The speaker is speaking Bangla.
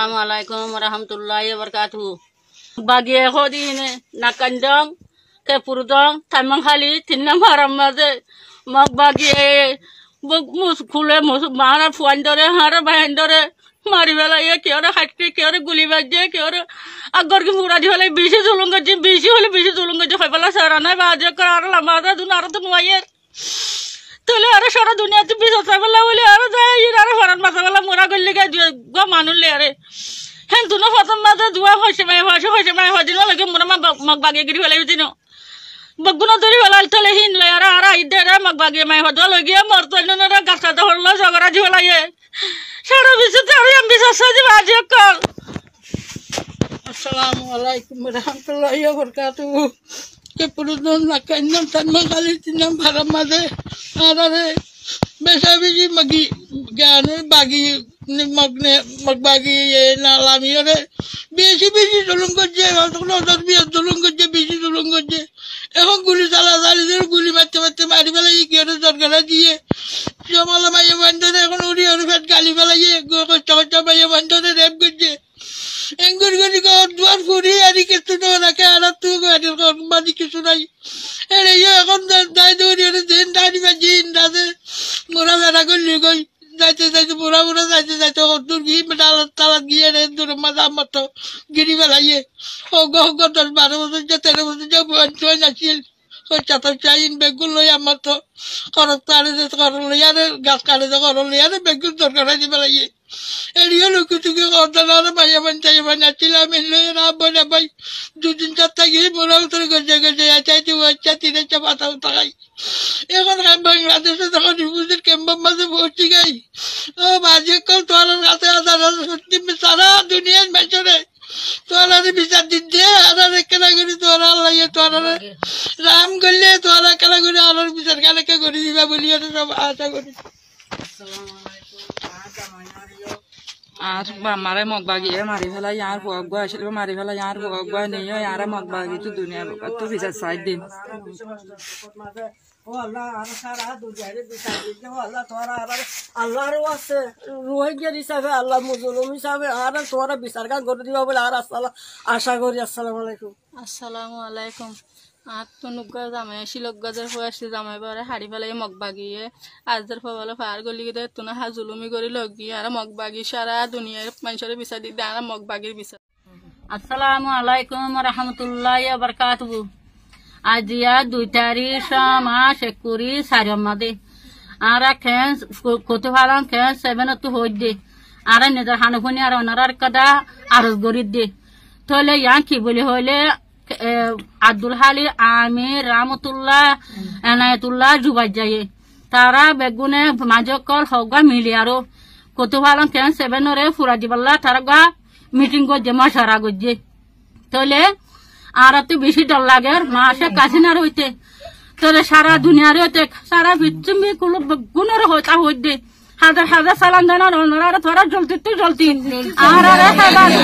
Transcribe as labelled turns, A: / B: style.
A: Assalamualaikum warahmatullahi wabarakatuh. Bagi hodin nakandang ke purdang tamang hali tinam haram made mag bagi mus khule mus mara fuandore hara bahendore mari bela ye keore hatti keore guli bajje keore agor ki muradi hole bishi zulunga je bishi hole bishi zulunga je khobala sarana baje kar lamada dunar tu moyer tole ara sara dunia tu bisa sabala wali ara dai ara faran masala mura golli ga go manulle are hen duno fatam mata dua hoshe mai hodino lage mura magbage giri hole dino baguna dori hole tole hin le ara idera magbage mai hodo lage morto no ra gata do holla sagara ji hola ye sara bisa tari am bisa saji baje kal. Assalamualaikum warahmatullahi wabarakatuh. Ke purudon nakainan tanmang kali tinam haram made arare besabi magi gane bagi magbagi na lami ore bisi tulung goje no dor bi tulung goje bisi tulung goje এখন গুলি চালাচালি গুলি মারতে মারি ফেলাই কি দরকার দিয়ে জমালা মাইয়া বান্ধরে এখন উড়ি উড়ি ফেট গালি ফেলাই কষ্ট মাইয়া বান্ধরে রেপ করছে এঙ্গুর গুলি দুয়ার ঘুরি আর কিছু তো রাখে আর তুই বাড়ি কিছু নাই এর এখন দায় দৌড়ি দিন দাঁড়ি বা জিন দাদে মোরা বেড়া করলি গই যাইতে বুড়া যাইতে দূর গিয়ে তালাত গিয়ে রে দূর মাজা মতো গিরি ফেলাইয়ে ও গহ 10-12 বছর 13 বছর যে বঞ্চয় নাছিল ওই চাতার চাইন বেগুন লই আমার তো খরচ তারে যে খরচ লইয়ারে গাছ কাটে যে খরচ লইয়ারে বেগুন দরকার দিয়ে ফেলাইয়ে এরিও লুকি অর্ডার ভাইয়া বানাচ্ছিলাম লই না বলে ভাই 2-4 গিয়ে মোরা উত্তরে গজে চাইতে বাচ্চা 3 পাতা উঠাই এখন বাংলাদেশে যখন রিফিউজির ক্যাম্পের মাঝে ভর্তি গাই ও বাজে কল তোর কাছে সত্যি সারা দুনিয়ার মেচরে তোরা বিচার দিতে আরে কেনা করি তোরা লাগে তোরা রাম করলে তোরা কেনা করে আলোর বিচার কেনাকে করে দিবা বলি সব আশা করি।
B: আর মারে মগবাগি মারি ফেলাই আর ভুয়া আসলে মারি ফেলাই আর ভুয়া নিয়ে আর মগবাগি তো দুনিয়া তো বিচার সাইড দিন
C: আল্লাহর আছে রোহিঙ্গার হিসাবে আল্লাহ মুজলুম হিসাবে আর তোরা বিচার কাজ করে দিবা বলে আর আশা করি। আসসালামু আলাইকুম।
D: আসসালামু আলাইকুম। আর তো নুগ্গা জামাই শিলক গাজার হয়ে আসছে জামাই বারে হাড়ি ফেলাই মগবাগিয়ে আজদের ফলে ফার গলি দে তুনা হা জুলুমি করে লগিয়ে আর মগবাগি সারা দুনিয়ার মানুষের বিচার দিতে আর মগবাগির বিচার।
A: Assalamu alaikum warahmatullahi wabarakatuh. Ajiya 2 তারিখ মাস 21 সারিয়ার মাদে আরা খেন কত ভালো খেন 7 তো হই দে আর নেদার হানুফনি আর ওনার কাদা আরজ গরি দে তলে ইয়া কি বলে হইলে আব্দুল হালি আমির রহমতুল্লাহ এনায়েতুল্লাহ জুবাই যায় তারা বেগুনে মাজকল হগা মিলিয়ারো কত ভালো খেন 7 রে ফুরা দিবাল্লা তারা গা মিটিং করছে মশারা করছে তলে আর তো বেশি ডর লাগে মাসে কাছিনার হইতে তোরে সারা দুনিয়ার হইতে সারা বিচ্ছুমি কুলো গুণের হইতা হইতে হাজার সালাম জানার ওনারা তোরা জ্বলতি তো জ্বলতি আর লাগে